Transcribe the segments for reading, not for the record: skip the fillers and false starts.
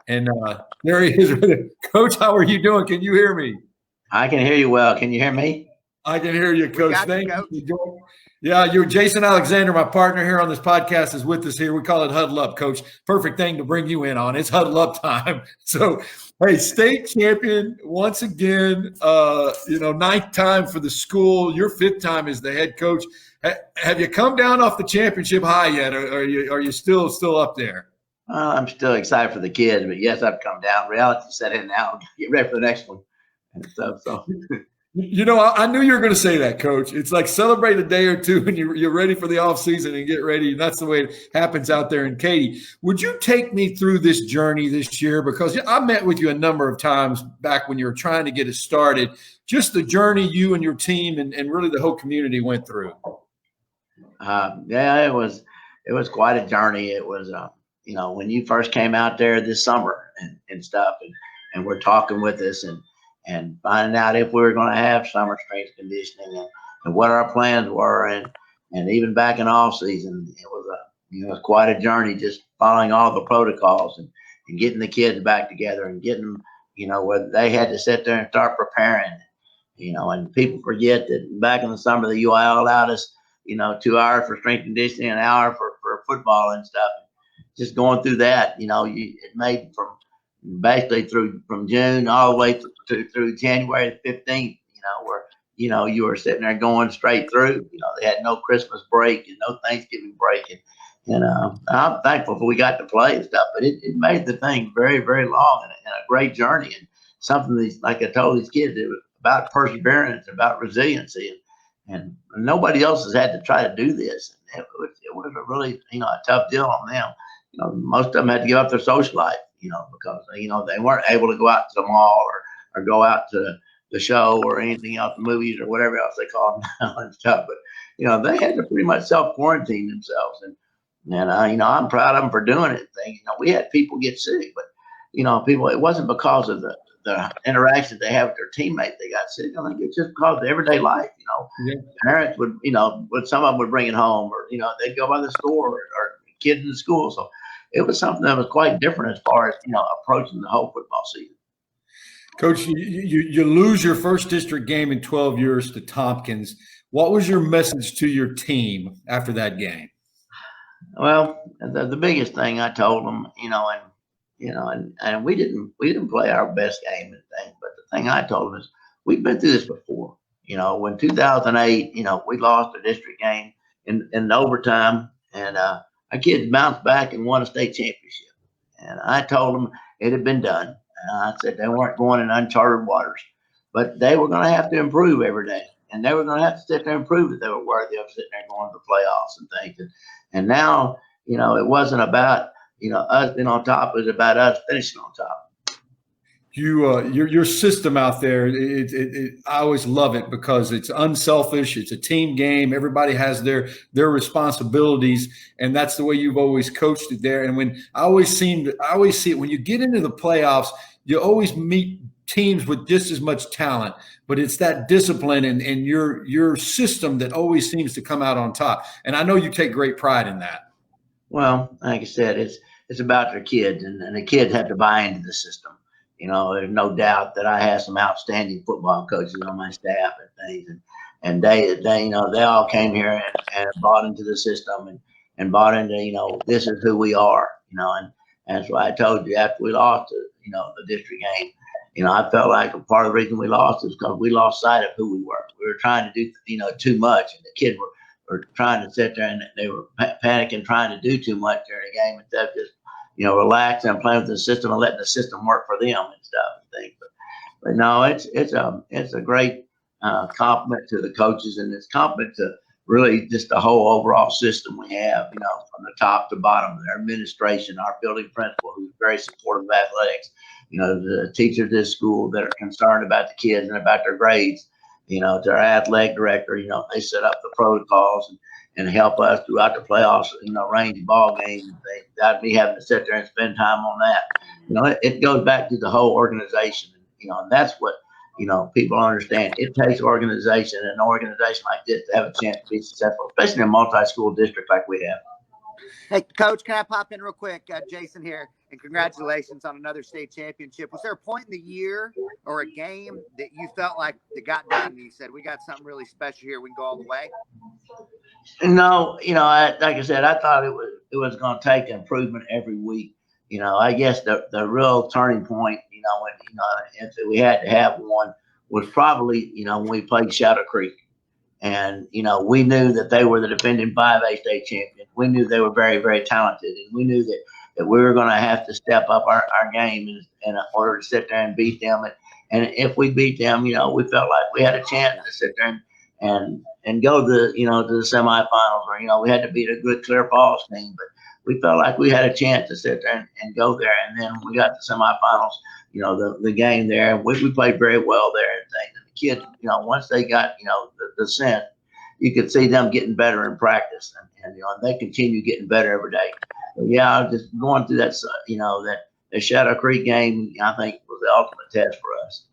And there he is. Coach, how are you doing? Can you hear me? I can hear you well. Can you hear me? I can hear you, Coach. Thank you. Yeah, you're Jason Alexander, my partner here on this podcast, is with us here. We call it Huddle Up, Coach. Perfect thing to bring you in on. It's Huddle Up time. So, hey, state champion once again. Ninth time for the school. Your fifth time as the head coach. Have you come down off the championship high yet, or are you still up there? Well, I'm still excited for the kids, but yes, I've come down. Reality set in now. Get ready for the next one and stuff. So. I knew you were going to say that, Coach. It's like celebrate a day or two and you're ready for the off season and get ready. And that's the way it happens out there in Katy. Would you take me through this journey this year? Because I met with you a number of times back when you were trying to get it started, just the journey you and your team and really the whole community went through. It was quite a journey. It was, when you first came out there this summer and stuff, and we're talking with us and finding out if we were going to have summer strength conditioning and what our plans were. And even back in off season, it was quite a journey, just following all the protocols and getting the kids back together and getting them, where they had to sit there and start preparing, and people forget that back in the summer, the UIL allowed us, 2 hours for strength conditioning, an hour for football and stuff. Just going through that, it made from June all the way through January 15th, where, you were sitting there going straight through. They had no Christmas break and no Thanksgiving break. And I'm thankful we got to play and stuff, but it made the thing very, very long and a great journey. And something like I told these kids, it was about perseverance, about resiliency. And nobody else has had to try to do this. It was a really, a tough deal on them. Most of them had to give up their social life, because, they weren't able to go out to the mall or go out to the show or anything else, movies or whatever else they call them now and stuff. But, they had to pretty much self-quarantine themselves. And I'm proud of them for doing it. We had people get sick, but, it wasn't because of the interactions they have with their teammates they got sick. I think it's just because of everyday life. Parents would, some of them would bring it home, or they'd go by the store or kids in the school. So it was something that was quite different as far as approaching the whole football season. Coach, you lose your first district game in 12 years to Tompkins. What was your message to your team after that game? Well, the biggest thing I told them, and we didn't play our best game and things, but the thing I told them is we've been through this before. When 2008, we lost a district game in overtime, and our kids bounced back and won a state championship. And I told them it had been done. And I said they weren't going in uncharted waters, but they were going to have to improve every day, and they were going to have to sit there and prove that they were worthy of sitting there going to the playoffs and things. And now, it wasn't about us being on top; it was about us finishing on top. Your system out there, I always love it because it's unselfish. It's a team game. Everybody has their responsibilities, and that's the way you've always coached it there. And when I always see it when you get into the playoffs, you always meet teams with just as much talent, but it's that discipline and your system that always seems to come out on top. And I know you take great pride in that. Well, like I said, it's about their kids, and the kids have to buy into the system. There's no doubt that I have some outstanding football coaches on my staff and things, and they all came here and bought into the system and bought into, this is who we are, and that's why I told you after we lost, the district game, I felt like a part of the reason we lost is because we lost sight of who we were. We were trying to do, too much, and the kids were trying to sit there and they were panicking, trying to do too much during the game instead of just, relaxing and playing with the system and letting the system work for them and stuff and things. But no, it's a great compliment to the coaches, and it's compliment to really just the whole overall system we have, from the top to bottom, their administration, our building principal, who's very supportive of athletics, the teachers at this school that are concerned about the kids and about their grades, to our athletic director, they set up the protocols and help us throughout the playoffs, range ball games. Without me having to sit there and spend time on that. It goes back to the whole organization, and that's what, people understand. It takes organization and an organization like this to have a chance to be successful, especially in a multi-school district like we have. Hey, Coach, can I pop in real quick? Jason here. and congratulations on another state championship. Was there a point in the year or a game that you felt like it got done and you said, we got something really special here, we can go all the way? No, like I said, I thought it was going to take improvement every week. I guess the real turning point, when if we had to have one, was probably when we played Shadow Creek, and we knew that they were the defending 5A state champions. We knew they were very, very talented, and we knew that we were going to have to step up our game in order to sit there and beat them. And if we beat them, we felt like we had a chance to sit there and go to the semifinals, or we had to beat a good Clear Falls team, but we felt like we had a chance to sit there and go there. And then when we got to semifinals, the game there, we played very well there and things. And the kids, once they got the scent, you could see them getting better in practice, and they continue getting better every day. But yeah, just going through that, the Shadow Creek game, I think was the ultimate test for us.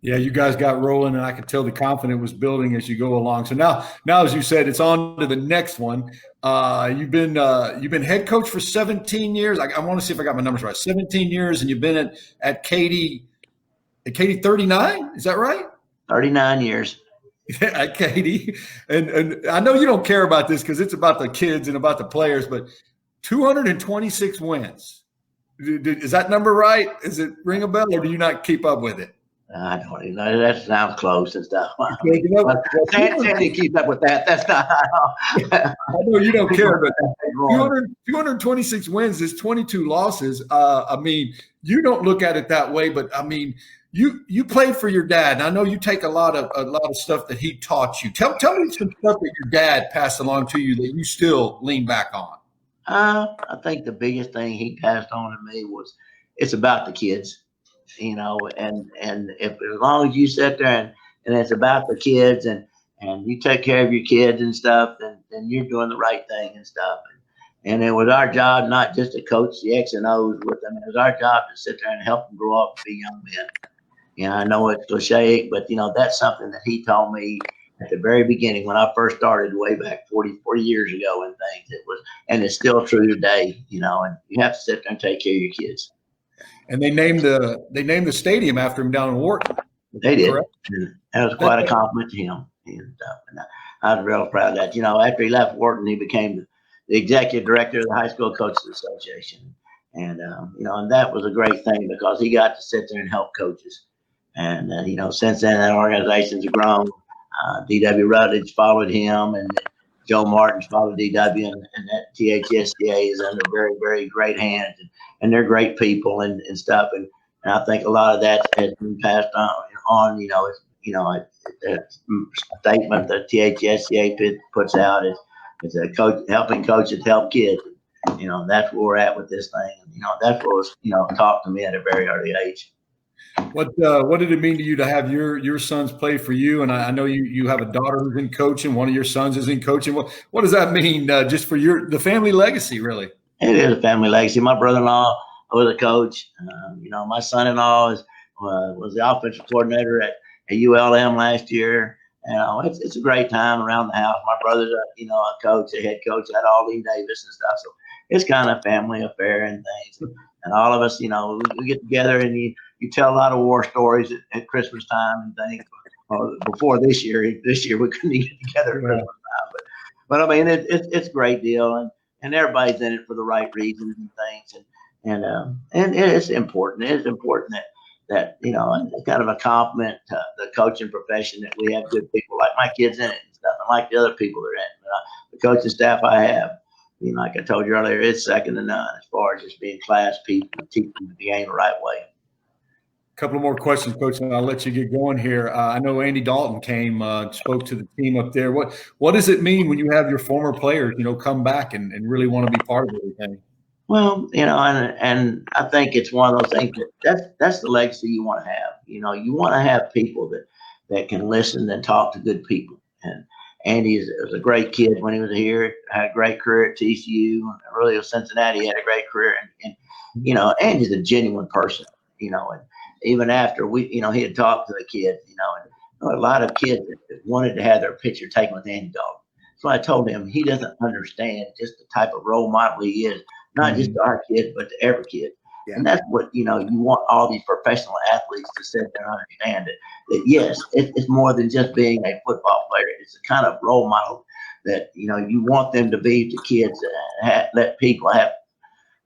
Yeah, you guys got rolling, and I could tell the confidence was building as you go along. So now, as you said, it's on to the next one. You've been head coach for 17 years. I want to see if I got my numbers right. 17 years, and you've been at Katy. At Katy 39, is that right? 39 years. At Katy, and I know you don't care about this because it's about the kids and about the players, but 226 wins. Is that number right? Is it ring a bell, or do you not keep up with it? I don't even know. That sounds close and stuff. Sandy keep up with that. That's not. I know you don't care, but 226 wins is 22 losses. I mean, you don't look at it that way, but I mean, you played for your dad, and I know you take a lot of stuff that he taught you. Tell me some stuff that your dad passed along to you that you still lean back on. I think the biggest thing he passed on to me was it's about the kids. And if as long as you sit there and it's about the kids and you take care of your kids and stuff, then you're doing the right thing and stuff. And it was our job not just to coach the X and O's with them. It was our job to sit there and help them grow up and be young men. I know it's cliche, but that's something that he told me at the very beginning when I first started way back 40 years ago and things. And it's still true today, and you have to sit there and take care of your kids. And they named the stadium after him down in Wharton. They did. That was quite a compliment to him. And I was real proud of that. After he left Wharton, he became the executive director of the High School Coaches Association. And, and that was a great thing because he got to sit there and help coaches. And, since then, that organization's grown. D.W. Rutledge followed him, and Joe Martin's followed D.W., and that THSCA is under very, very great hands. And they're great people and stuff. And I think a lot of that has been passed on. A statement that THSCA puts out is a coach helping coaches help kids. That's where we're at with this thing. That's what was taught to me at a very early age. What did it mean to you to have your sons play for you? And I know you have a daughter who's in coaching. One of your sons is in coaching. What does that mean just for the family legacy, really? It is a family legacy. My brother-in-law was a coach. My son-in-law was the offensive coordinator at ULM last year. It's a great time around the house. My brother's a coach, a head coach at Aldine Davis and stuff. So it's kind of a family affair and things. And all of us, we get together and you tell a lot of war stories at Christmas time and things. Before this year we couldn't even get together at Christmas time. But I mean, it's a great deal. And everybody's in it for the right reasons and things, and it's important. It's important that it's kind of a compliment to the coaching profession that we have good people like my kids in it and stuff, and like the other people that are in it. The coaching staff I have, like I told you earlier, it's second to none as far as just being class people and teaching the game the right way. A couple more questions, Coach, and I'll let you get going here. I know Andy Dalton came, spoke to the team up there. What does it mean when you have your former players, come back and really want to be part of everything? Well, and I think it's one of those things that's the legacy you want to have. You want to have people that can listen and talk to good people. And Andy was a great kid when he was here. Had a great career at TCU. Really, with Cincinnati, he had a great career. And Andy's a genuine person. And even after he had talked to the kids, and a lot of kids that wanted to have their picture taken with Andy Dalton. So I told him he doesn't understand just the type of role model he is, not just to our kids, but to every kid. Yeah. And that's what, you want all these professional athletes to sit there and understand that yes, it's more than just being a football player. It's a kind of role model that, you want them to be to kids, let people have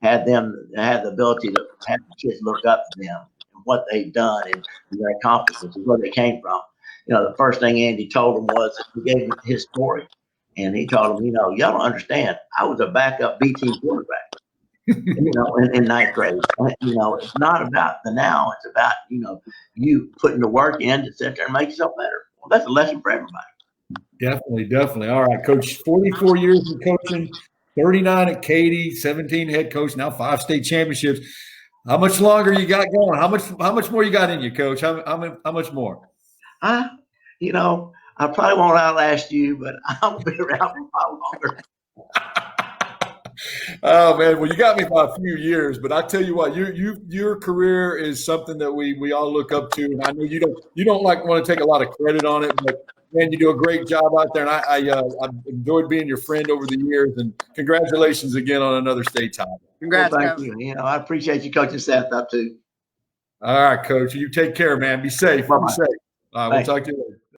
the ability to have the kids look up to them and what they've done and their accomplishments and where they came from. The first thing Andy told them was that he gave him his story. And he told them, y'all don't understand. I was a backup B team quarterback, in ninth grade. It's not about the now. It's about, you putting the work in to sit there and make yourself better. Well, that's a lesson for everybody. Definitely. All right, Coach, 44 years of coaching, 39 at Katy, 17 head coach, now 5 state championships. How much longer you got going? How much more you got in you, Coach? How much more? I probably won't outlast you, but I'll be around for a while longer. Oh man, well you got me by a few years, but I tell you what, your career is something that we all look up to, and I know you don't want to take a lot of credit on it, but man, you do a great job out there, and I've enjoyed being your friend over the years, and congratulations again on another state title. Congrats, well, thank you. I appreciate you coaching Seth up too. All right, Coach, you take care, man. Be safe. Bye-bye. Be safe. All right, we'll talk to you later.